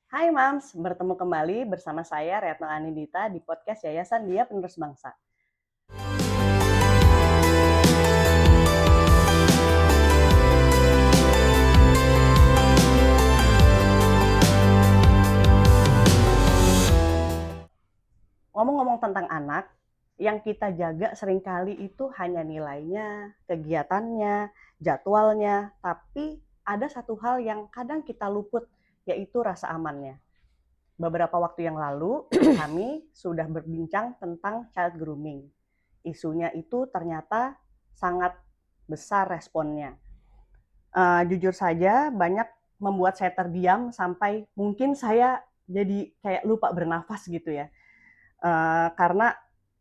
Hai Mams, bertemu kembali bersama saya Retno Anindita di podcast Yayasan Dia Penerus Bangsa. Ngomong-ngomong tentang anak, yang kita jaga seringkali itu hanya nilainya, kegiatannya, jadwalnya, tapi ada satu hal yang kadang kita luput, yaitu rasa amannya. Beberapa waktu yang lalu, kami sudah berbincang tentang child grooming. Isunya itu ternyata sangat besar responnya. Jujur saja banyak membuat saya terdiam sampai mungkin saya jadi kayak lupa bernafas gitu ya. Karena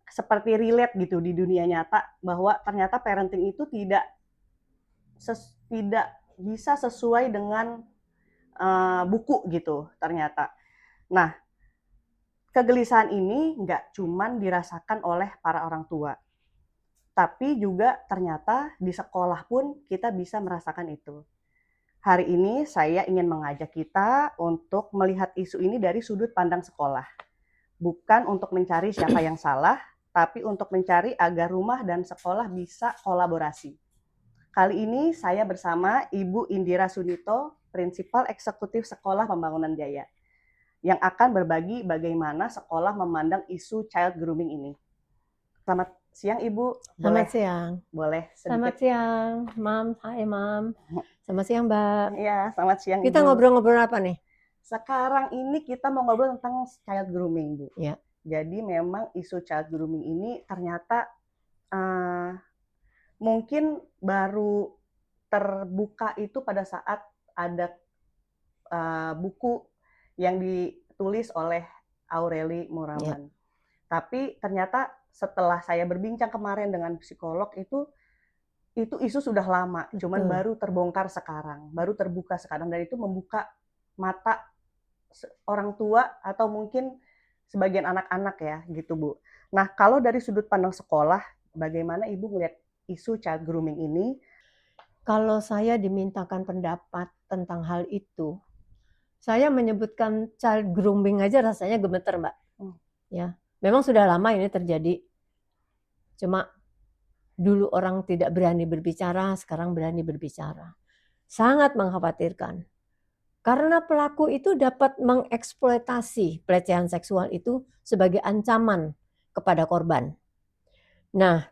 seperti relate gitu di dunia nyata bahwa ternyata parenting itu tidak bisa sesuai dengan buku gitu ternyata. Nah, kegelisahan ini nggak cuman dirasakan oleh para orang tua, tapi juga ternyata di sekolah pun kita bisa merasakan itu. Hari ini saya ingin mengajak kita untuk melihat isu ini dari sudut pandang sekolah. Bukan untuk mencari siapa yang salah, tapi untuk mencari agar rumah dan sekolah bisa kolaborasi. Kali ini saya bersama Ibu Indira Sunito, Prinsipal Eksekutif Sekolah Pembangunan Jaya, yang akan berbagi bagaimana sekolah memandang isu child grooming ini. Selamat siang Ibu. Selamat siang. Boleh Selamat sedikit. siang, Mam. Hai, Mam. Selamat siang, Mbak. Iya, selamat siang Kita Ibu. ngobrol-ngobrol apa nih? Sekarang ini kita mau ngobrol tentang child grooming, Bu. Ya. Jadi memang isu child grooming ini ternyata mungkin baru terbuka itu pada saat ada buku yang ditulis oleh Aureli Muraman. Tapi ternyata setelah saya berbincang kemarin dengan psikolog itu isu sudah lama, cuman baru terbongkar sekarang, baru terbuka sekarang, dan itu membuka mata orang tua atau mungkin sebagian anak-anak ya gitu Bu. Nah kalau dari sudut pandang sekolah, bagaimana Ibu melihat isu child grooming ini? Kalau saya dimintakan pendapat tentang hal itu, saya menyebutkan child grooming aja rasanya gemeter, Mbak. Ya, memang sudah lama ini terjadi. Cuma dulu orang tidak berani berbicara, sekarang berani berbicara. Sangat mengkhawatirkan. Karena pelaku itu dapat mengeksploitasi pelecehan seksual itu sebagai ancaman kepada korban. Nah,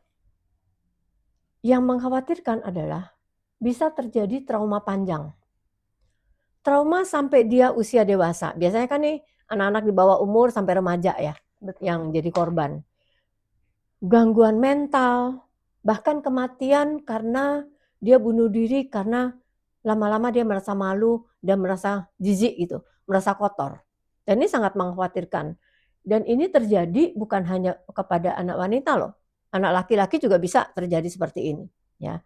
yang mengkhawatirkan adalah bisa terjadi trauma panjang. Trauma sampai dia usia dewasa. Biasanya kan nih anak-anak di bawah umur sampai remaja ya. Betul. Yang jadi korban. Gangguan mental, bahkan kematian karena dia bunuh diri karena lama-lama dia merasa malu dan merasa jijik gitu, merasa kotor. Dan ini sangat mengkhawatirkan. Dan ini terjadi bukan hanya kepada anak wanita loh. Anak laki-laki juga bisa terjadi seperti ini, ya.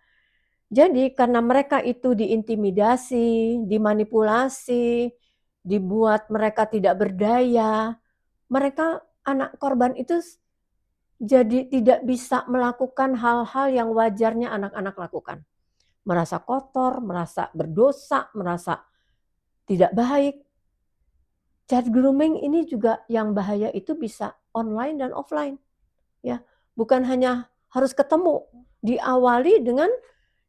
Jadi karena mereka itu diintimidasi, dimanipulasi, dibuat mereka tidak berdaya, mereka anak korban itu jadi tidak bisa melakukan hal-hal yang wajarnya anak-anak lakukan. Merasa kotor, merasa berdosa, merasa tidak baik. Child grooming ini juga yang bahaya itu bisa online dan offline. Ya, bukan hanya harus ketemu, diawali dengan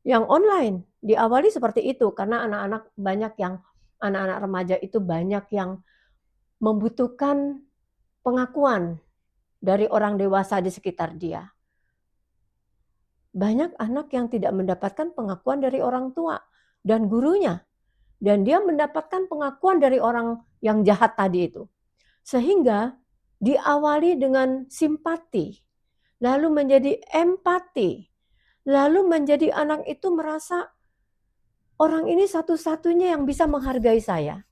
yang online, diawali seperti itu karena anak-anak remaja itu banyak yang membutuhkan pengakuan dari orang dewasa di sekitar dia. Banyak anak yang tidak mendapatkan pengakuan dari orang tua dan gurunya. Dan dia mendapatkan pengakuan dari orang yang jahat tadi itu. Sehingga diawali dengan simpati, lalu menjadi empati, lalu menjadi anak itu merasa orang ini satu-satunya yang bisa menghargai saya.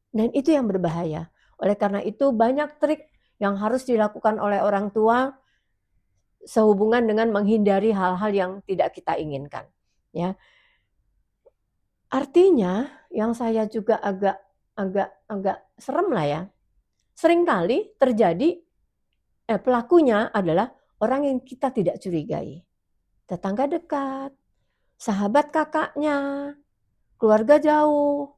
Dan itu yang berbahaya. Oleh karena itu banyak trik yang harus dilakukan oleh orang tua sehubungan dengan menghindari hal-hal yang tidak kita inginkan. Ya. Artinya yang saya juga agak serem lah ya. Seringkali terjadi pelakunya adalah orang yang kita tidak curigai. Tetangga dekat, sahabat kakaknya, keluarga jauh.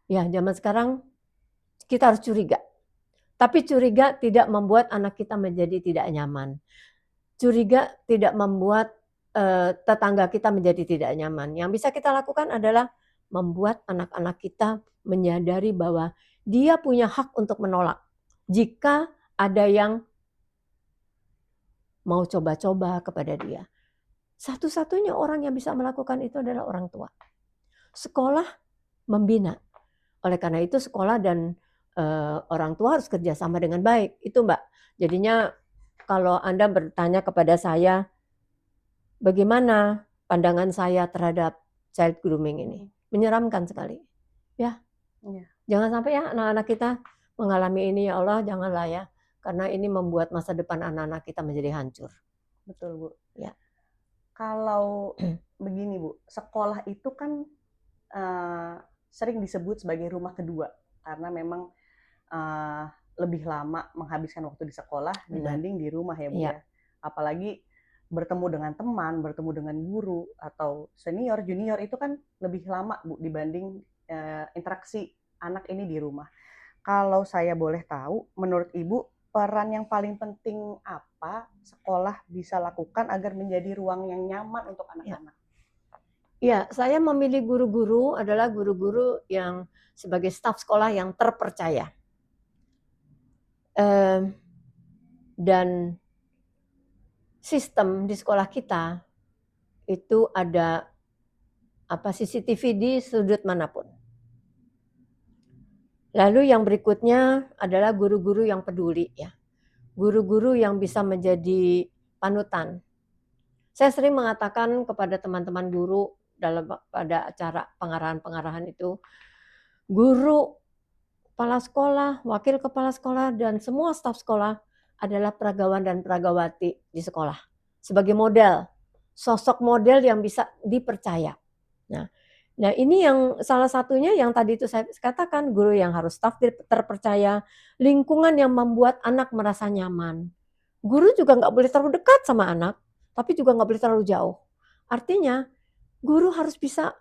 Ya, zaman sekarang kita harus curiga. Tapi curiga tidak membuat anak kita menjadi tidak nyaman. Curiga tidak membuat tetangga kita menjadi tidak nyaman. Yang bisa kita lakukan adalah membuat anak-anak kita menyadari bahwa dia punya hak untuk menolak. Jika ada yang mau coba-coba kepada dia. Satu-satunya orang yang bisa melakukan itu adalah orang tua. Sekolah membina. Oleh karena itu sekolah dan orang tua harus kerjasama dengan baik. Itu Mbak. Jadinya kalau Anda bertanya kepada saya, bagaimana pandangan saya terhadap child grooming ini? Menyeramkan sekali. Ya. Jangan sampai ya anak-anak kita mengalami ini, ya Allah, janganlah ya. Karena ini membuat masa depan anak-anak kita menjadi hancur. Betul, Bu. Ya. Kalau begini, Bu, sekolah itu kan sering disebut sebagai rumah kedua karena memang lebih lama menghabiskan waktu di sekolah dibanding di rumah ya, Bu, ya. Apalagi bertemu dengan teman, bertemu dengan guru atau senior, junior itu kan lebih lama, Bu, dibanding interaksi anak ini di rumah. Kalau saya boleh tahu, menurut Ibu, peran yang paling penting apa sekolah bisa lakukan agar menjadi ruang yang nyaman untuk anak-anak? Ya, saya memilih guru-guru adalah guru-guru yang sebagai staf sekolah yang terpercaya. Dan sistem di sekolah kita itu ada CCTV di sudut manapun. Lalu yang berikutnya adalah guru-guru yang peduli ya. Guru-guru yang bisa menjadi panutan. Saya sering mengatakan kepada teman-teman guru pada acara pengarahan-pengarahan itu, guru, kepala sekolah, wakil kepala sekolah, dan semua staf sekolah adalah peragawan dan peragawati di sekolah. Sebagai model, sosok model yang bisa dipercaya. Nah ini yang salah satunya yang tadi itu saya katakan, guru yang harus staf terpercaya, lingkungan yang membuat anak merasa nyaman. Guru juga nggak boleh terlalu dekat sama anak, tapi juga nggak boleh terlalu jauh. Artinya guru harus bisa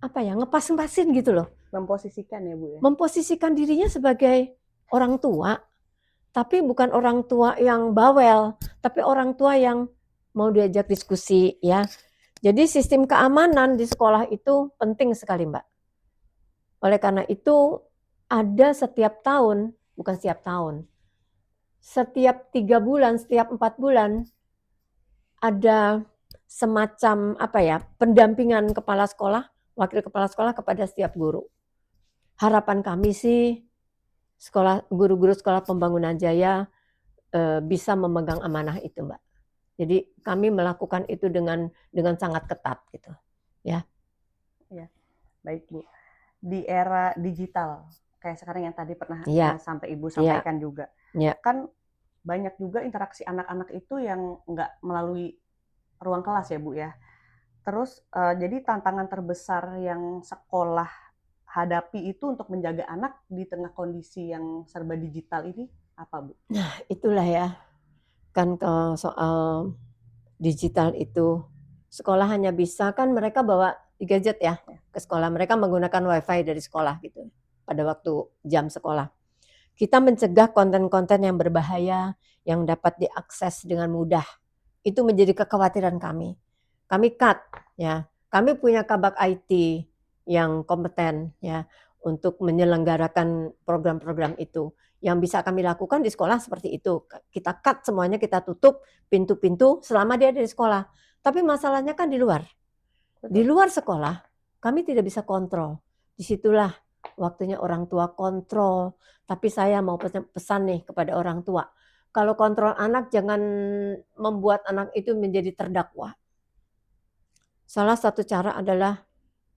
ngepas-ngepasin gitu loh. Memposisikan ya, Bu, ya. Memposisikan dirinya sebagai orang tua, tapi bukan orang tua yang bawel, tapi orang tua yang mau diajak diskusi ya. Jadi sistem keamanan di sekolah itu penting sekali, Mbak. Oleh karena itu ada setiap tahun, bukan setiap tahun, setiap 3 bulan, setiap 4 bulan ada semacam pendampingan kepala sekolah, wakil kepala sekolah kepada setiap guru. Harapan kami sih guru-guru sekolah Pembangunan Jaya bisa memegang amanah itu, Mbak. Jadi kami melakukan itu dengan sangat ketat gitu, ya. Ya, baik Bu. Di era digital kayak sekarang yang tadi pernah sampai Ibu sampaikan juga, kan banyak juga interaksi anak-anak itu yang nggak melalui ruang kelas ya, Bu, ya. Terus jadi tantangan terbesar yang sekolah hadapi itu untuk menjaga anak di tengah kondisi yang serba digital ini apa, Bu? Nah, itulah ya. Kan kalau soal digital itu sekolah hanya bisa, kan mereka bawa gadget ya ke sekolah, mereka menggunakan wifi dari sekolah gitu pada waktu jam sekolah. Kita mencegah konten-konten yang berbahaya yang dapat diakses dengan mudah. Itu menjadi kekhawatiran kami. Kami cut ya. Kami punya kabak IT yang kompeten ya untuk menyelenggarakan program-program itu. Yang bisa kami lakukan di sekolah seperti itu. Kita cut semuanya, kita tutup pintu-pintu selama dia ada di sekolah. Tapi masalahnya kan di luar. Di luar sekolah, kami tidak bisa kontrol. Disitulah waktunya orang tua kontrol. Tapi saya mau pesan nih kepada orang tua. Kalau kontrol anak, jangan membuat anak itu menjadi terdakwa. Salah satu cara adalah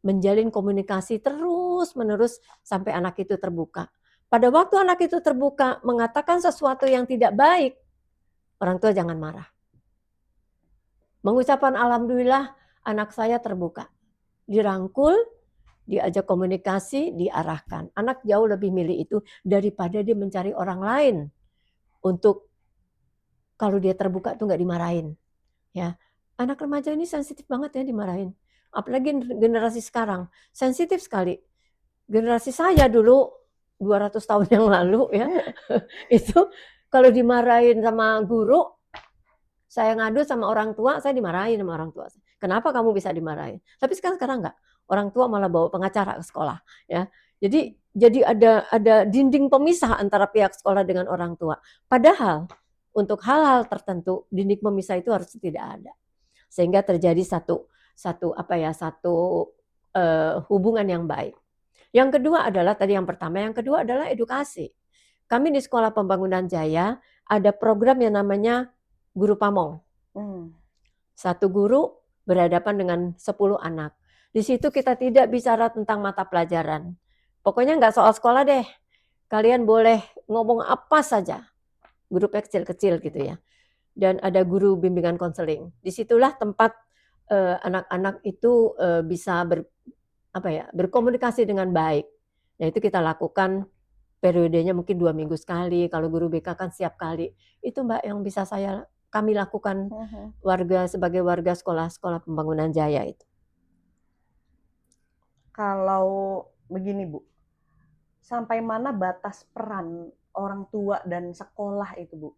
menjalin komunikasi terus-menerus sampai anak itu terbuka. Pada waktu anak itu terbuka, mengatakan sesuatu yang tidak baik, orang tua jangan marah. Mengucapkan alhamdulillah, anak saya terbuka. Dirangkul, diajak komunikasi, diarahkan. Anak jauh lebih milih itu daripada dia mencari orang lain untuk kalau dia terbuka tuh nggak dimarahin. Ya, anak remaja ini sensitif banget ya dimarahin. Apalagi generasi sekarang, sensitif sekali. Generasi saya dulu 200 tahun yang lalu ya, itu kalau dimarahin sama guru, saya ngadu sama orang tua, saya dimarahin sama orang tua. Kenapa kamu bisa dimarahin? Tapi sekarang enggak. Orang tua malah bawa pengacara ke sekolah, ya. Jadi ada dinding pemisah antara pihak sekolah dengan orang tua. Padahal untuk hal-hal tertentu dinding pemisah itu harus tidak ada. Sehingga terjadi satu hubungan yang baik. Yang kedua adalah tadi yang pertama, yang kedua adalah edukasi. Kami di Sekolah Pembangunan Jaya ada program yang namanya Guru Pamong. Satu guru berhadapan dengan 10 anak. Di situ kita tidak bicara tentang mata pelajaran. Pokoknya nggak soal sekolah deh. Kalian boleh ngomong apa saja. Grup kecil-kecil gitu ya. Dan ada guru bimbingan konseling. Disitulah tempat anak-anak itu bisa berkomunikasi dengan baik. Nah itu kita lakukan periodenya mungkin 2 minggu sekali. Kalau guru BK kan setiap kali. Itu Mbak yang bisa kami lakukan sebagai warga sekolah Pembangunan Jaya itu. Kalau begini Bu, sampai mana batas peran orang tua dan sekolah itu Bu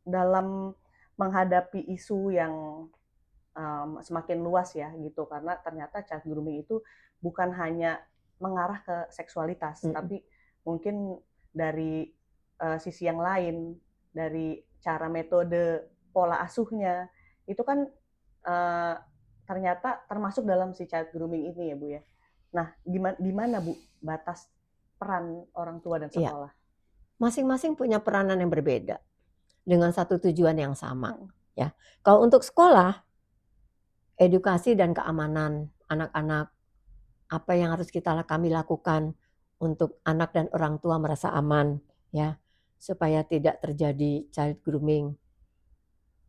dalam menghadapi isu yang semakin luas ya gitu, karena ternyata child grooming itu bukan hanya mengarah ke seksualitas, tapi mungkin dari sisi yang lain, dari cara metode pola asuhnya itu kan ternyata termasuk dalam si child grooming ini ya Bu ya. Nah, di mana Bu batas peran orang tua dan sekolah? Ya. Masing-masing punya peranan yang berbeda dengan satu tujuan yang sama. Ya, kalau untuk sekolah, edukasi dan keamanan anak-anak, apa yang harus kami lakukan untuk anak dan orang tua merasa aman, ya, supaya tidak terjadi child grooming.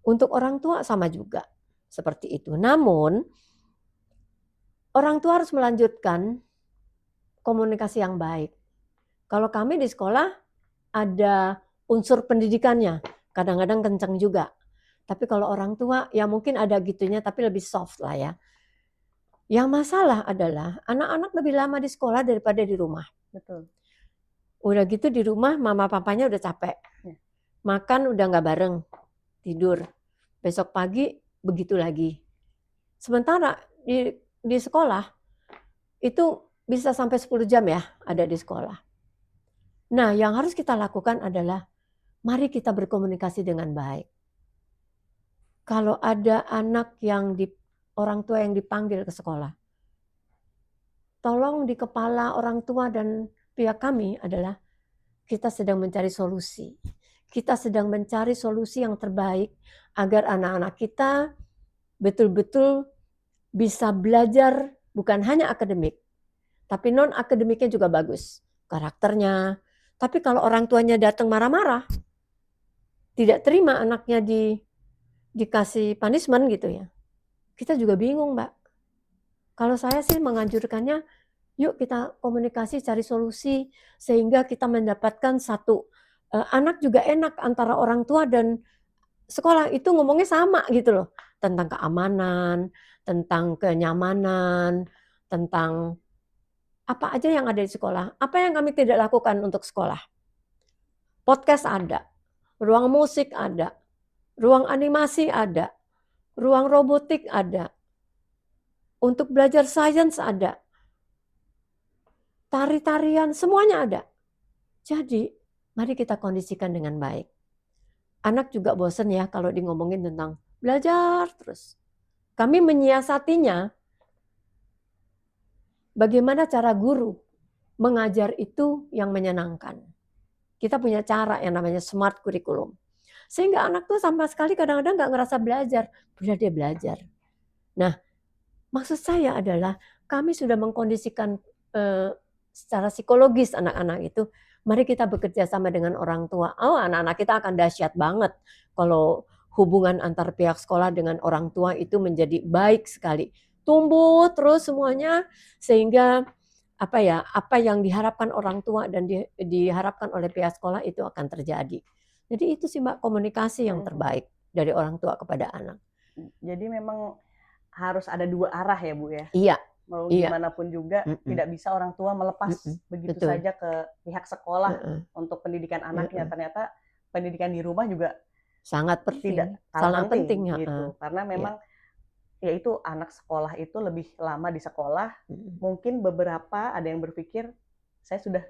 Untuk orang tua sama juga seperti itu. Namun orang tua harus melanjutkan komunikasi yang baik. Kalau kami di sekolah ada unsur pendidikannya, kadang-kadang kencang juga. Tapi kalau orang tua ya mungkin ada gitunya tapi lebih soft lah ya. Yang masalah adalah anak-anak lebih lama di sekolah daripada di rumah. Betul. Udah gitu di rumah mama papanya udah capek. Makan udah nggak bareng, tidur. Besok pagi begitu lagi. Sementara di sekolah itu bisa sampai 10 jam ya ada di sekolah. Nah, yang harus kita lakukan adalah mari kita berkomunikasi dengan baik. Kalau ada anak orang tua yang dipanggil ke sekolah, tolong di kepala orang tua dan pihak kami adalah kita sedang mencari solusi. Kita sedang mencari solusi yang terbaik agar anak-anak kita betul-betul bisa belajar bukan hanya akademik, tapi non-akademiknya juga bagus. Karakternya. Tapi kalau orang tuanya datang marah-marah, tidak terima anaknya dikasih punishment gitu ya. Kita juga bingung, Mbak. Kalau saya sih menganjurkannya, yuk kita komunikasi, cari solusi, sehingga kita mendapatkan satu, anak juga enak antara orang tua dan sekolah itu ngomongnya sama gitu loh. Tentang keamanan, tentang kenyamanan, tentang apa aja yang ada di sekolah. Apa yang kami tidak lakukan untuk sekolah? Podcast ada, ruang musik ada, ruang animasi ada, ruang robotik ada, untuk belajar sains ada, tari-tarian semuanya ada. Jadi mari kita kondisikan dengan baik. Anak juga bosan ya kalau ngomongin tentang belajar terus. Kami menyiasatinya bagaimana cara guru mengajar itu yang menyenangkan. Kita punya cara yang namanya smart curriculum. Sehingga anak tuh sama sekali kadang-kadang nggak ngerasa belajar, bila dia belajar. Nah, maksud saya adalah kami sudah mengkondisikan secara psikologis anak-anak itu, mari kita bekerja sama dengan orang tua. Oh, anak-anak kita akan dahsyat banget kalau hubungan antar pihak sekolah dengan orang tua itu menjadi baik sekali. Tumbuh terus semuanya sehingga apa yang diharapkan orang tua dan diharapkan oleh pihak sekolah itu akan terjadi. Jadi itu sih Mbak komunikasi yang terbaik dari orang tua kepada anak. Jadi memang harus ada dua arah ya Bu ya? Iya. mau Iya. gimana pun juga tidak bisa orang tua melepas begitu Betul. saja ke pihak sekolah untuk pendidikan anaknya. Ternyata pendidikan di rumah juga sangat tidak penting, kalah sangat penting, gitu. Karena Iya. memang ya itu anak sekolah itu lebih lama di sekolah. Mungkin beberapa ada yang berpikir saya sudah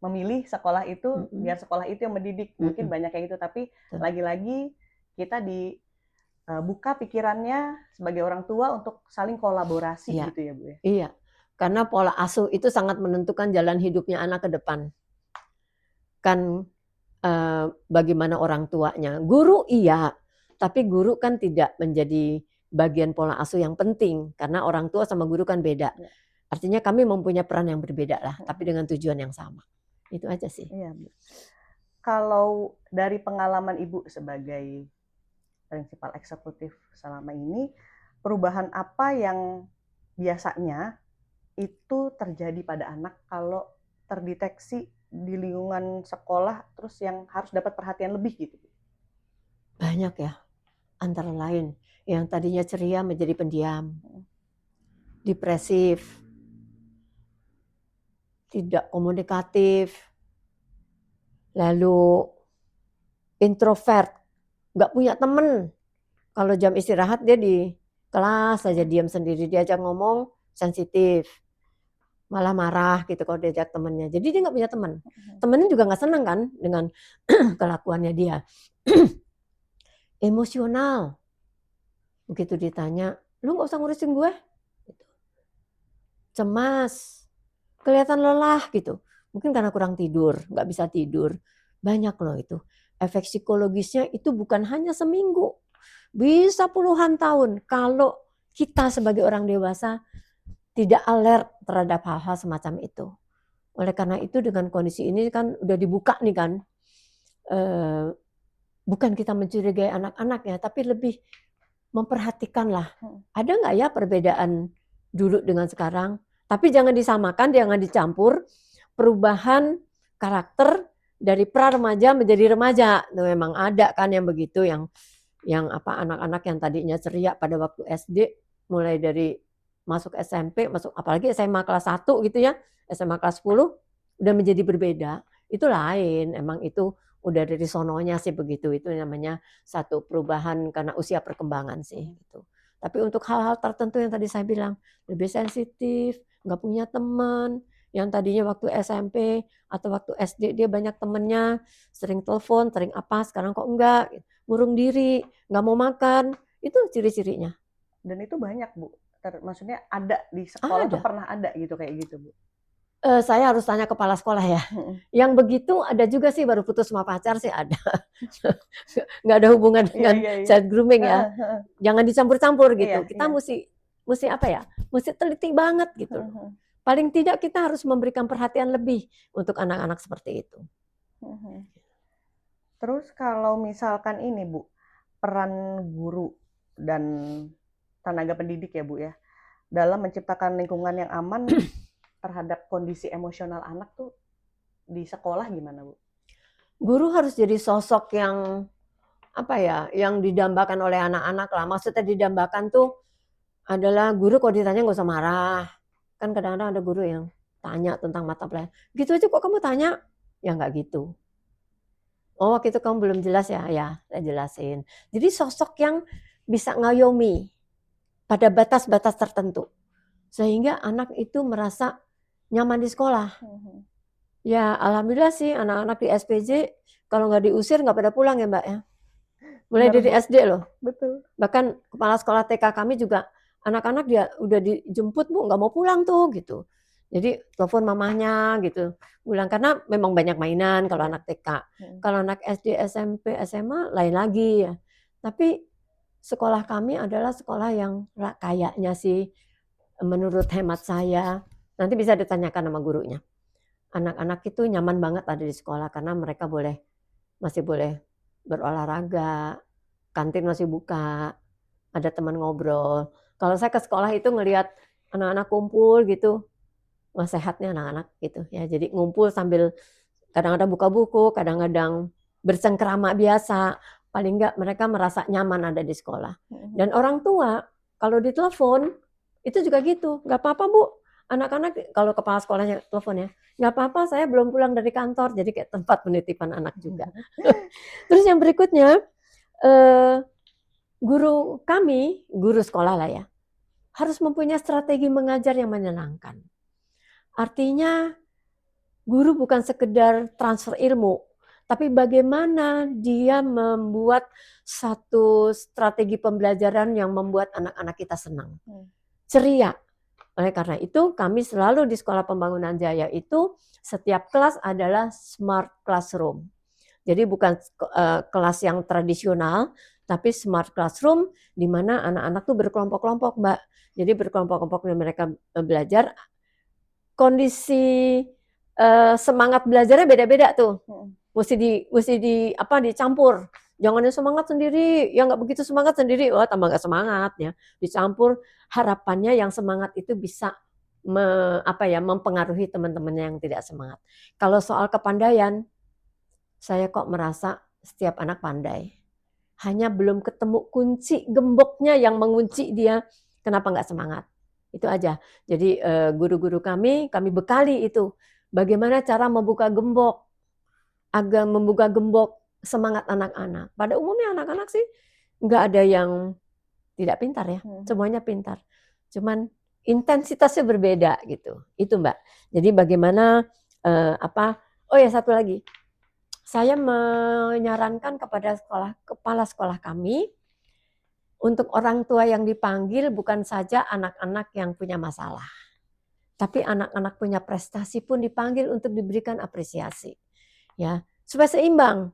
memilih sekolah itu biar sekolah itu yang mendidik. Mungkin banyak yang itu, tapi lagi-lagi kita buka pikirannya sebagai orang tua untuk saling kolaborasi gitu ya Bu ya. Iya, karena pola asuh itu sangat menentukan jalan hidupnya anak ke depan. Kan bagaimana orang tuanya. Guru iya, tapi guru kan tidak menjadi bagian pola asuh yang penting karena orang tua sama guru kan beda. Artinya kami mempunyai peran yang berbeda lah, tapi dengan tujuan yang sama. Itu aja sih. Iya, Bu. Kalau dari pengalaman Ibu sebagai prinsipal eksekutif selama ini, perubahan apa yang biasanya itu terjadi pada anak kalau terdeteksi di lingkungan sekolah terus yang harus dapat perhatian lebih gitu? Banyak ya, antara lain yang tadinya ceria menjadi pendiam, depresif, tidak komunikatif, lalu introvert, nggak punya temen. Kalau jam istirahat dia di kelas saja diam sendiri, diajak ngomong sensitif, malah marah gitu kalau diajak temennya. Jadi dia nggak punya teman. Temennya juga nggak senang kan dengan kelakuannya dia. Emosional, begitu ditanya, lu nggak usah ngurusin gue. Cemas, kelihatan lelah gitu. Mungkin karena kurang tidur, nggak bisa tidur. Banyak loh itu. Efek psikologisnya itu bukan hanya seminggu, bisa puluhan tahun kalau kita sebagai orang dewasa tidak alert terhadap hal-hal semacam itu. Oleh karena itu dengan kondisi ini kan udah dibuka nih kan, bukan kita mencurigai anak-anak ya, tapi lebih memperhatikan lah. Ada nggak ya perbedaan dulu dengan sekarang? Tapi jangan disamakan, jangan dicampur perubahan karakter dari pra remaja menjadi remaja. Nah, memang ada kan yang begitu, yang apa anak-anak yang tadinya ceria pada waktu SD, mulai dari masuk SMP, masuk apalagi SMA kelas 1 gitu ya, SMA kelas 10 udah menjadi berbeda. Itu lain, emang itu udah dari sononya sih begitu. Itu namanya satu perubahan karena usia perkembangan sih gitu. Tapi untuk hal-hal tertentu yang tadi saya bilang, lebih sensitif, nggak punya teman, yang tadinya waktu SMP atau waktu SD dia banyak temennya, sering telepon, sering apa, sekarang kok enggak, ngurung diri, nggak mau makan, itu ciri-cirinya. Dan itu banyak Bu, maksudnya ada di sekolah tuh pernah ada gitu kayak gitu Bu? Saya harus tanya kepala sekolah ya. Yang begitu ada juga sih, baru putus sama pacar sih ada. Nggak ada hubungan dengan child grooming ya. Jangan dicampur-campur gitu. Kita mesti apa ya? Mesti teliti banget gitu. Paling tidak kita harus memberikan perhatian lebih untuk anak-anak seperti itu. Terus kalau misalkan ini Bu, peran guru dan tenaga pendidik ya Bu ya, dalam menciptakan lingkungan yang aman terhadap kondisi emosional anak tuh di sekolah gimana Bu? Guru harus jadi sosok yang apa ya, yang didambakan oleh anak-anak lah. Maksudnya didambakan tuh adalah guru kalau ditanya nggak usah marah. Kan kadang-kadang ada guru yang tanya tentang mata pelajaran. Gitu aja kok kamu tanya? Ya nggak gitu. Oh waktu itu kamu belum jelas ya? Ya saya jelasin. Jadi sosok yang bisa ngayomi pada batas-batas tertentu. Sehingga anak itu merasa nyaman di sekolah. Ya alhamdulillah sih anak-anak di SPJ kalau nggak diusir nggak pada pulang ya Mbak ya. Mulai dari SD loh. Betul. Bahkan kepala sekolah TK kami juga anak-anak dia udah dijemput Bu nggak mau pulang tuh gitu. Jadi telepon mamahnya gitu. Pulang karena memang banyak mainan kalau anak TK. Kalau anak SD, SMP, SMA lain lagi ya. Tapi sekolah kami adalah sekolah yang kayaknya sih menurut hemat saya, nanti bisa ditanyakan sama gurunya. Anak-anak itu nyaman banget ada di sekolah karena mereka masih boleh berolahraga, kantin masih buka, ada teman ngobrol. Kalau saya ke sekolah itu ngelihat anak-anak kumpul gitu, wah sehatnya anak-anak gitu ya. Jadi ngumpul sambil kadang-kadang buka buku, kadang-kadang bercengkerama biasa. Paling enggak mereka merasa nyaman ada di sekolah. Dan orang tua kalau ditelepon Itu juga gitu, nggak apa-apa Bu, anak-anak kalau kepala sekolahnya telepon ya, nggak apa-apa saya belum pulang dari kantor, jadi kayak tempat penitipan anak juga. Terus yang berikutnya, guru kami, guru sekolah lah ya, harus mempunyai strategi mengajar yang menyenangkan. Artinya guru bukan sekedar transfer ilmu, tapi bagaimana dia membuat satu strategi pembelajaran yang membuat anak-anak kita senang, ceria. Oleh karena itu, kami selalu di Sekolah Pembangunan Jaya itu setiap kelas adalah smart classroom. Jadi bukan kelas yang tradisional, tapi smart classroom di mana anak-anak tuh berkelompok-kelompok, Mbak. Jadi berkelompok-kelompok mereka belajar. Kondisi semangat belajarnya beda-beda tuh. Mesti dicampur. Jangan yang semangat sendiri, yang nggak begitu semangat sendiri, wah tambah nggak semangat ya. Dicampur, harapannya yang semangat itu bisa mempengaruhi teman-temannya yang tidak semangat. Kalau soal kepandaian, saya kok merasa setiap anak pandai. Hanya belum ketemu kunci gemboknya yang mengunci dia, kenapa nggak semangat. Itu aja. Jadi guru-guru kami bekali itu. Bagaimana cara membuka gembok, agar membuka gembok semangat anak-anak. Pada umumnya anak-anak sih nggak ada yang tidak pintar ya, semuanya pintar. Cuman intensitasnya berbeda gitu. Itu Mbak. Jadi bagaimana oh ya satu lagi. Saya menyarankan kepada kepala sekolah kami untuk orang tua yang dipanggil bukan saja anak-anak yang punya masalah, tapi anak-anak punya prestasi pun dipanggil untuk diberikan apresiasi, ya supaya seimbang.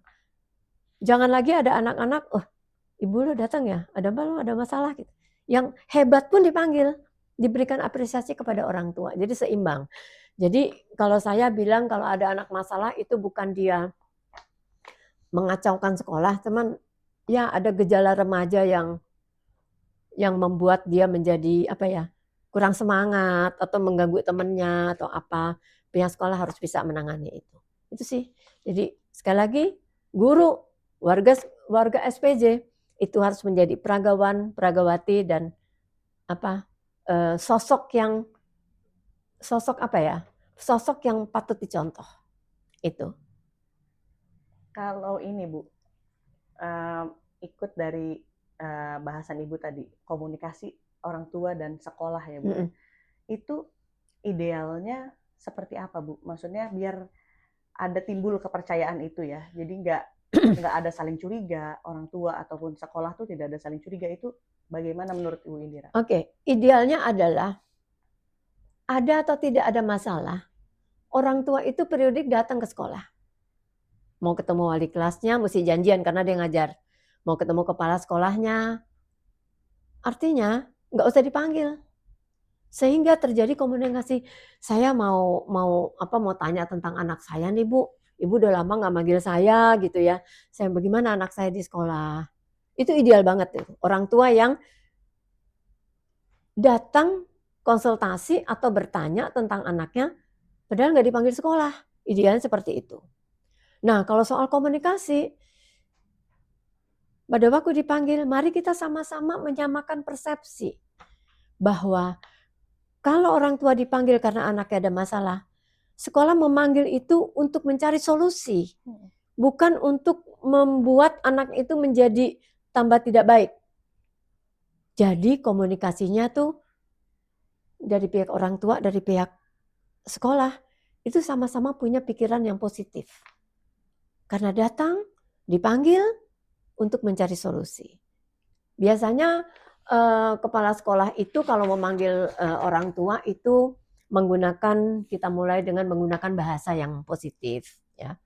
Jangan lagi ada anak-anak, oh ibu lo datang ya, ada apa lo ada masalah gitu. Yang hebat pun dipanggil, diberikan apresiasi kepada orang tua. Jadi seimbang. Jadi kalau saya bilang kalau ada anak masalah itu bukan dia mengacaukan sekolah, teman ya ada gejala remaja yang membuat dia menjadi kurang semangat atau mengganggu temannya atau apa, pihak sekolah harus bisa menangani itu. Itu sih. Jadi sekali lagi guru, warga SPJ itu harus menjadi peragawan, peragawati dan sosok yang patut dicontoh. Itu. Kalau ini Bu, ikut dari bahasan Ibu tadi, komunikasi orang tua dan sekolah ya Bu. Itu idealnya seperti apa Bu? Maksudnya biar ada timbul kepercayaan itu ya. Jadi nggak ada saling curiga, orang tua ataupun sekolah tuh tidak ada saling curiga. Itu bagaimana menurut Ibu Indira? Oke, idealnya adalah ada atau tidak ada masalah, orang tua itu periodik datang ke sekolah. Mau ketemu wali kelasnya, mesti janjian karena dia ngajar. Mau ketemu kepala sekolahnya, artinya nggak usah dipanggil. Sehingga terjadi komunikasi. Saya mau tanya tentang anak saya nih Bu. Ibu udah lama nggak manggil saya gitu ya. Saya bagaimana anak saya di sekolah. Itu ideal banget tuh. Orang tua yang datang konsultasi atau bertanya tentang anaknya, padahal nggak dipanggil sekolah. Idealnya seperti itu. Nah, kalau soal komunikasi, pada waktu dipanggil, mari kita sama-sama menyamakan persepsi bahwa kalau orang tua dipanggil karena anaknya ada masalah, sekolah memanggil itu untuk mencari solusi, bukan untuk membuat anak itu menjadi tambah tidak baik. Jadi komunikasinya tuh dari pihak orang tua, dari pihak sekolah, itu sama-sama punya pikiran yang positif. Karena datang, dipanggil untuk mencari solusi. Biasanya kepala sekolah itu kalau memanggil orang tua itu kita mulai dengan menggunakan bahasa yang positif, ya.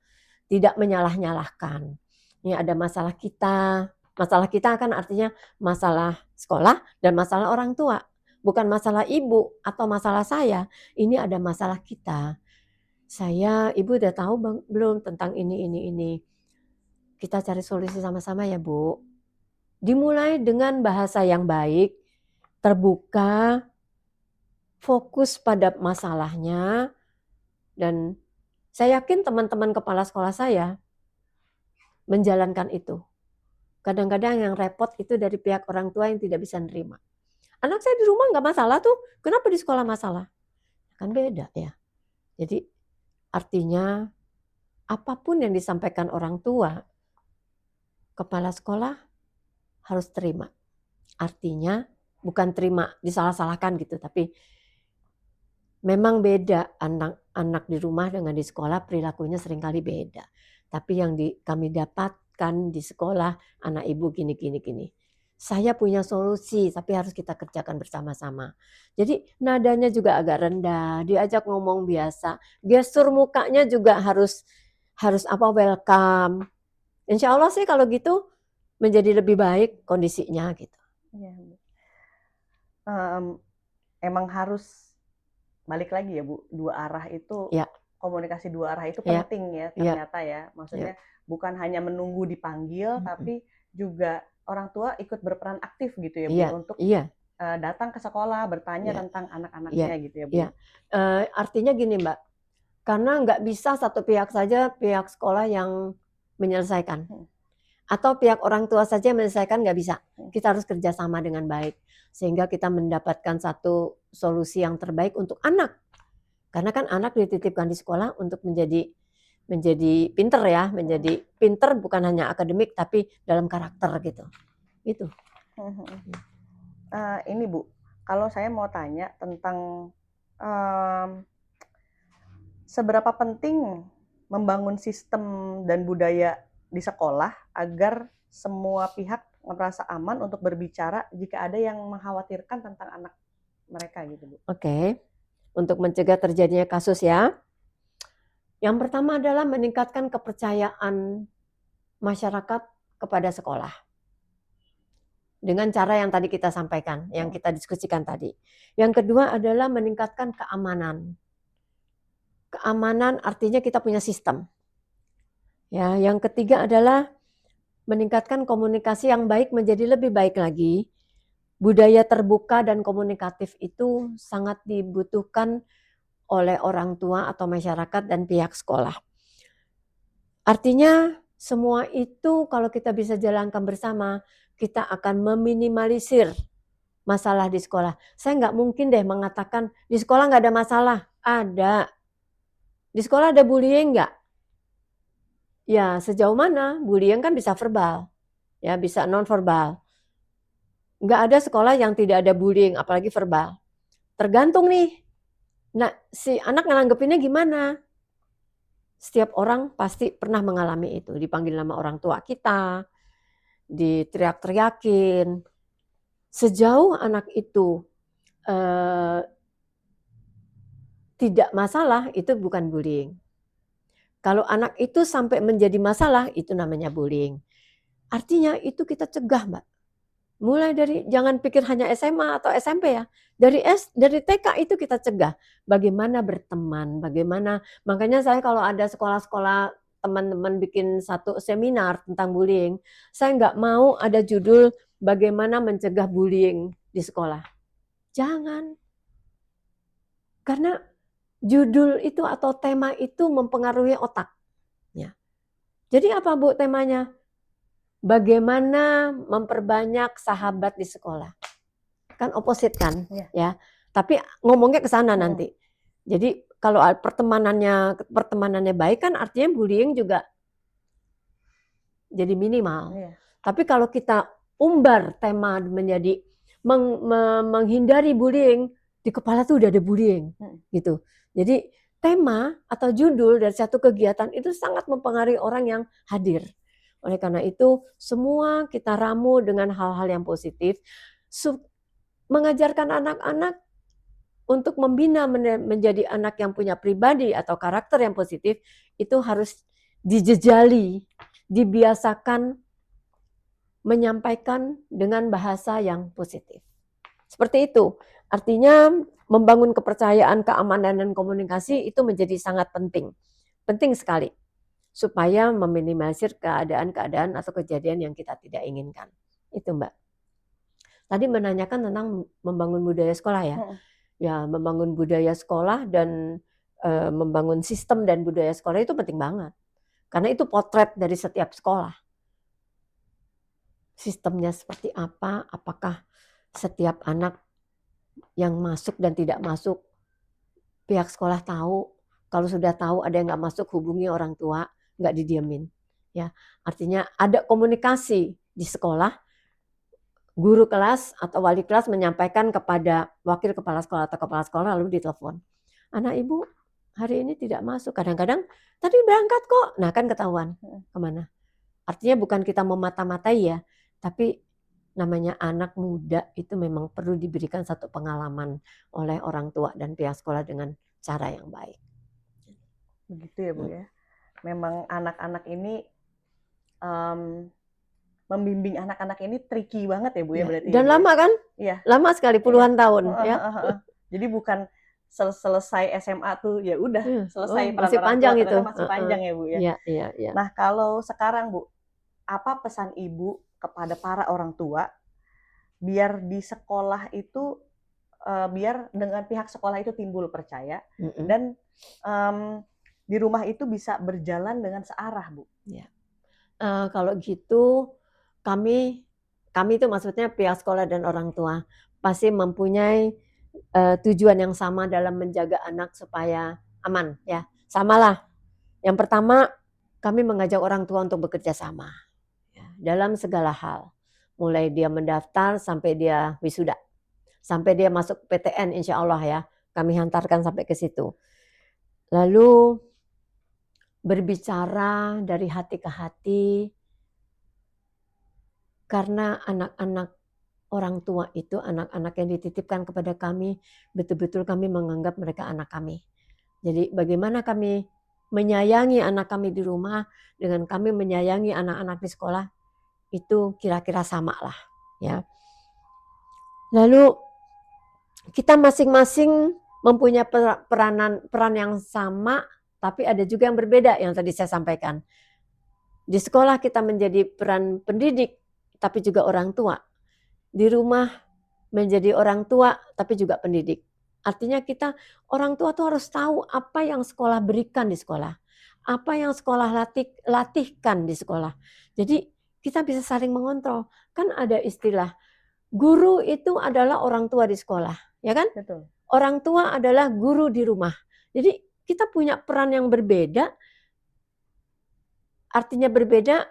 Tidak menyalah-nyalahkan. Ini ada masalah kita kan artinya masalah sekolah dan masalah orang tua. Bukan masalah ibu atau masalah saya, ini ada masalah kita. Ibu udah tahu belum tentang ini. Kita cari solusi sama-sama ya Bu. Dimulai dengan bahasa yang baik, terbuka, fokus pada masalahnya, dan saya yakin teman-teman kepala sekolah saya menjalankan itu. Kadang-kadang yang repot itu dari pihak orang tua yang tidak bisa nerima. Anak saya di rumah nggak masalah tuh, kenapa di sekolah masalah? Kan beda ya. Jadi artinya apapun yang disampaikan orang tua, kepala sekolah harus terima. Artinya bukan terima disalah-salahkan gitu, tapi memang beda anak-anak di rumah dengan di sekolah, perilakunya seringkali beda. Tapi yang kami dapatkan di sekolah, anak ibu gini. Saya punya solusi, tapi harus kita kerjakan bersama-sama. Jadi nadanya juga agak rendah, diajak ngomong biasa, gestur mukanya juga harus welcome. Insya Allah sih kalau gitu menjadi lebih baik kondisinya gitu. Iya, Bu. Emang harus balik lagi ya Bu, dua arah itu, Ya, komunikasi dua arah itu ya, penting ya ya, ternyata ya. ya. Maksudnya bukan hanya menunggu dipanggil, tapi juga orang tua ikut berperan aktif gitu ya Bu, Iya, untuk iya, datang ke sekolah, bertanya iya, tentang iya, anak-anaknya gitu ya Bu. iya. Artinya gini Mbak, karena nggak bisa satu pihak saja, pihak sekolah yang menyelesaikan. Atau pihak orang tua saja yang menyelesaikan, nggak bisa. Kita harus kerjasama dengan baik. Sehingga kita mendapatkan satu solusi yang terbaik untuk anak. Karena kan anak dititipkan di sekolah untuk menjadi pinter ya, menjadi pinter bukan hanya akademik tapi dalam karakter gitu. Itu. Ini Bu, kalau saya mau tanya tentang seberapa penting membangun sistem dan budaya di sekolah agar semua pihak merasa aman untuk berbicara jika ada yang mengkhawatirkan tentang anak mereka gitu Bu. Oke. Untuk mencegah terjadinya kasus ya. Yang pertama adalah meningkatkan kepercayaan masyarakat kepada sekolah. Dengan cara yang tadi kita sampaikan, yang kita diskusikan tadi. Yang kedua adalah meningkatkan keamanan. Keamanan artinya kita punya sistem. Ya, yang ketiga adalah meningkatkan komunikasi yang baik menjadi lebih baik lagi. Budaya terbuka dan komunikatif itu sangat dibutuhkan oleh orang tua atau masyarakat dan pihak sekolah. Artinya semua itu kalau kita bisa jalankan bersama, kita akan meminimalisir masalah di sekolah. Saya nggak mungkin deh mengatakan di sekolah nggak ada masalah. Ada. Di sekolah ada bullying nggak? Ya sejauh mana? Bullying kan bisa verbal, ya bisa non verbal. Nggak ada sekolah yang tidak ada bullying, apalagi verbal. Tergantung nih. Nah, si anak ngelanggepinnya gimana? Setiap orang pasti pernah mengalami itu. Dipanggil nama orang tua kita, diteriak-teriakin. Sejauh anak itu tidak masalah, itu bukan bullying. Kalau anak itu sampai menjadi masalah, itu namanya bullying. Artinya itu kita cegah, Mbak. Mulai dari jangan pikir hanya SMA atau SMP ya. Dari TK itu kita cegah. Bagaimana berteman, bagaimana. Makanya saya kalau ada sekolah-sekolah teman-teman bikin satu seminar tentang bullying, saya nggak mau ada judul bagaimana mencegah bullying di sekolah. Jangan. Karena judul itu atau tema itu mempengaruhi otak. Ya. Jadi apa Bu temanya? Bagaimana memperbanyak sahabat di sekolah. Kan opposite kan, ya. Tapi ngomongnya ke sana nanti. Jadi kalau pertemanannya baik kan artinya bullying juga jadi minimal. Tapi kalau kita umbar tema menjadi menghindari bullying, di kepala tuh udah ada bullying gitu. Jadi tema atau judul dari satu kegiatan itu sangat mempengaruhi orang yang hadir. Oleh karena itu, semua kita ramu dengan hal-hal yang positif, mengajarkan anak-anak untuk membina menjadi anak yang punya pribadi atau karakter yang positif, itu harus dijejali, dibiasakan menyampaikan dengan bahasa yang positif. Seperti itu. Artinya membangun kepercayaan, keamanan, dan komunikasi itu menjadi sangat penting. Penting sekali. Supaya meminimalisir keadaan-keadaan atau kejadian yang kita tidak inginkan. Itu Mbak. Tadi menanyakan tentang membangun budaya sekolah ya. Ya, membangun budaya sekolah dan membangun sistem dan budaya sekolah itu penting banget. Karena itu potret dari setiap sekolah. Sistemnya seperti apa, apakah setiap anak yang masuk dan tidak masuk, pihak sekolah tahu. Kalau sudah tahu ada yang nggak masuk, hubungi orang tua, nggak didiemin. Ya, artinya ada komunikasi di sekolah. Guru kelas atau wali kelas menyampaikan kepada wakil kepala sekolah atau kepala sekolah lalu ditelepon. Anak ibu hari ini tidak masuk. Kadang-kadang tadi berangkat kok. Nah kan ketahuan kemana. Artinya bukan kita memata-matai ya, tapi namanya anak muda itu memang perlu diberikan satu pengalaman oleh orang tua dan pihak sekolah dengan cara yang baik. Begitu ya Bu ya. Memang anak-anak ini membimbing anak-anak ini tricky banget ya Bu ya, berarti. Dan ya, lama kan? Iya. Lama sekali puluhan tahun ya. Jadi bukan selesai SMA tuh ya udah selesai, masih panjang tua, itu. masih panjang ya Bu ya. Iya. Nah, kalau sekarang Bu, apa pesan Ibu kepada para orang tua biar di sekolah itu biar dengan pihak sekolah itu timbul percaya dan di rumah itu bisa berjalan dengan searah Bu? Ya. Kalau gitu kami itu maksudnya pihak sekolah dan orang tua pasti mempunyai tujuan yang sama dalam menjaga anak supaya aman ya. Samalah. Yang pertama kami mengajak orang tua untuk bekerja sama ya, dalam segala hal. Mulai dia mendaftar sampai dia wisuda. Sampai dia masuk PTN insya Allah ya. Kami hantarkan sampai ke situ. Lalu berbicara dari hati ke hati. Karena anak-anak orang tua itu, anak-anak yang dititipkan kepada kami, betul-betul kami menganggap mereka anak kami. Jadi bagaimana kami menyayangi anak kami di rumah dengan kami menyayangi anak-anak di sekolah, itu kira-kira sama lah. Ya. Lalu kita masing-masing mempunyai peran yang sama, tapi ada juga yang berbeda yang tadi saya sampaikan. Di sekolah kita menjadi peran pendidik, tapi juga orang tua. Di rumah menjadi orang tua, tapi juga pendidik. Artinya kita orang tua tuh harus tahu apa yang sekolah berikan di sekolah. Apa yang sekolah latihkan di sekolah. Jadi kita bisa saling mengontrol. Kan ada istilah, guru itu adalah orang tua di sekolah. Ya kan? Betul. Orang tua adalah guru di rumah. Jadi kita punya peran yang berbeda. Artinya berbeda,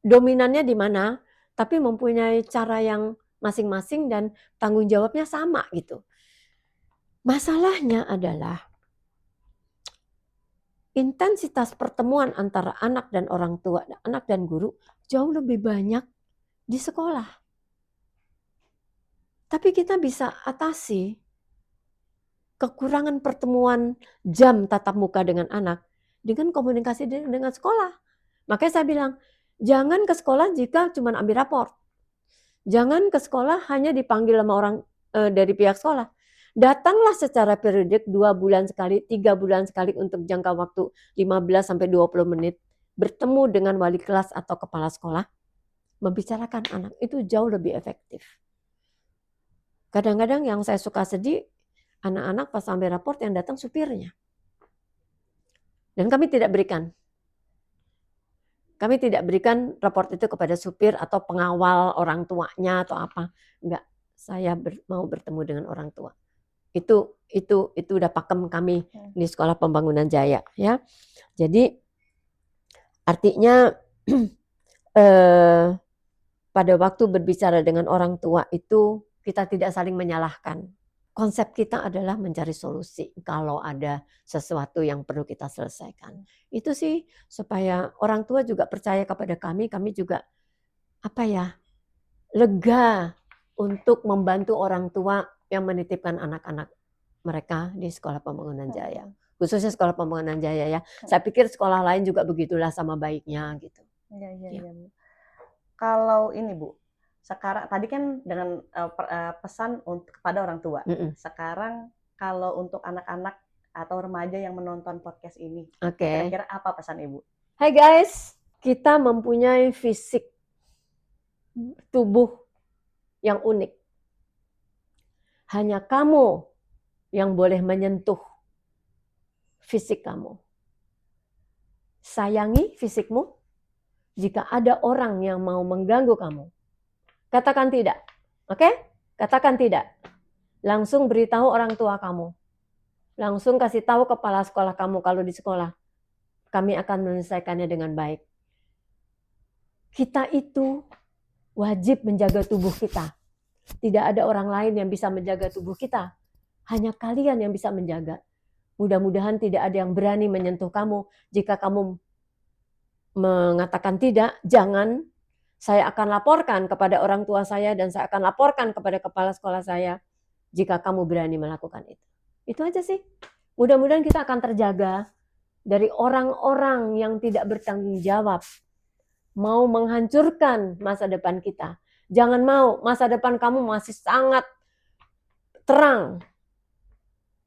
dominannya di mana? Tapi mempunyai cara yang masing-masing dan tanggung jawabnya sama gitu. Masalahnya adalah intensitas pertemuan antara anak dan orang tua, anak dan guru jauh lebih banyak di sekolah. Tapi kita bisa atasi kekurangan pertemuan jam tatap muka dengan anak dengan komunikasi dengan sekolah. Makanya saya bilang, jangan ke sekolah jika cuma ambil raport. Jangan ke sekolah hanya dipanggil sama orang dari pihak sekolah. Datanglah secara periodik 2 bulan sekali, 3 bulan sekali untuk jangka waktu 15-20 menit. Bertemu dengan wali kelas atau kepala sekolah. Membicarakan anak itu jauh lebih efektif. Kadang-kadang yang saya suka sedih, anak-anak pas ambil raport yang datang supirnya. Dan kami tidak berikan. Kami tidak berikan raport itu kepada supir atau pengawal orang tuanya atau apa. Enggak, saya mau bertemu dengan orang tua. Itu udah pakem kami di Sekolah Pembangunan Jaya ya. Jadi artinya pada waktu berbicara dengan orang tua itu kita tidak saling menyalahkan. Konsep kita adalah mencari solusi kalau ada sesuatu yang perlu kita selesaikan. Itu sih supaya orang tua juga percaya kepada kami juga lega untuk membantu orang tua yang menitipkan anak-anak mereka di Sekolah Pembangunan Jaya. Khususnya Sekolah Pembangunan Jaya ya. Saya pikir sekolah lain juga begitulah sama baiknya gitu. Iya. Kalau ini Bu, sekarang tadi kan dengan pesan kepada orang tua. Sekarang kalau untuk anak-anak atau remaja yang menonton podcast ini, kira-kira apa pesan Ibu? Hai guys, kita mempunyai fisik tubuh yang unik. Hanya kamu yang boleh menyentuh fisik kamu. Sayangi fisikmu. Jika ada orang yang mau mengganggu kamu, katakan tidak. Oke? Katakan tidak. langsung beritahu orang tua kamu. Langsung kasih tahu kepala sekolah kamu kalau di sekolah. Kami akan menyelesaikannya dengan baik. Kita itu wajib menjaga tubuh kita. Tidak ada orang lain yang bisa menjaga tubuh kita. Hanya kalian yang bisa menjaga. Mudah-mudahan tidak ada yang berani menyentuh kamu. Jika kamu mengatakan tidak, jangan. Saya akan laporkan kepada orang tua saya dan saya akan laporkan kepada kepala sekolah saya jika kamu berani melakukan itu. Itu aja sih. Mudah-mudahan kita akan terjaga dari orang-orang yang tidak bertanggung jawab, mau menghancurkan masa depan kita. Jangan mau, masa depan kamu masih sangat terang.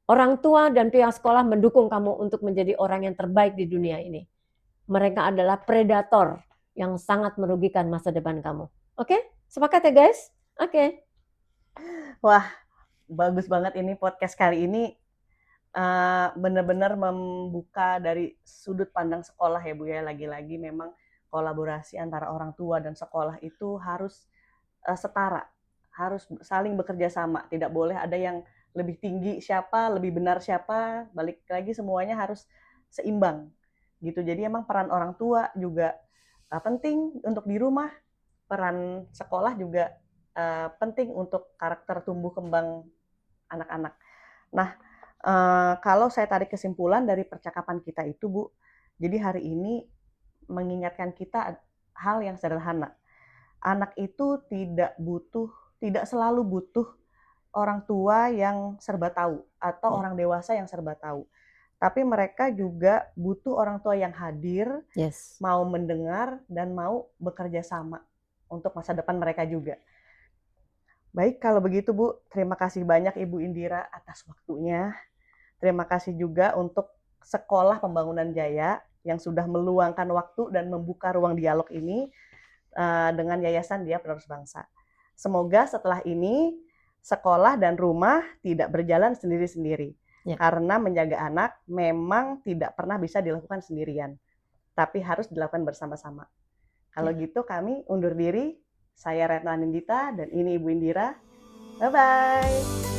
Orang tua dan pihak sekolah mendukung kamu untuk menjadi orang yang terbaik di dunia ini. Mereka adalah predator yang sangat merugikan masa depan kamu. Oke? Sepakat ya guys? Oke. Wah, bagus banget ini podcast kali ini. Benar-benar membuka dari sudut pandang sekolah ya Bu ya. Lagi-lagi memang kolaborasi antara orang tua dan sekolah itu harus setara, harus saling bekerja sama. Tidak boleh ada yang lebih tinggi siapa, lebih benar siapa. Balik lagi semuanya harus seimbang gitu. Jadi emang peran orang tua juga penting untuk di rumah. Peran sekolah juga penting untuk karakter tumbuh kembang anak-anak. Nah, kalau saya tarik kesimpulan dari percakapan kita itu, Bu, jadi hari ini mengingatkan kita hal yang sederhana. Anak itu tidak selalu butuh orang tua yang serba tahu atau orang dewasa yang serba tahu. Tapi mereka juga butuh orang tua yang hadir, mau mendengar dan mau bekerja sama untuk masa depan mereka juga. Baik, kalau begitu Bu, terima kasih banyak Ibu Indira atas waktunya. Terima kasih juga untuk Sekolah Pembangunan Jaya yang sudah meluangkan waktu dan membuka ruang dialog ini dengan Yayasan Dia Penerus Bangsa. Semoga setelah ini sekolah dan rumah tidak berjalan sendiri-sendiri. Ya. Karena menjaga anak memang tidak pernah bisa dilakukan sendirian, tapi harus dilakukan bersama-sama. Kalau gitu kami undur diri. Saya Retno Anindita dan ini Ibu Indira. Bye-bye.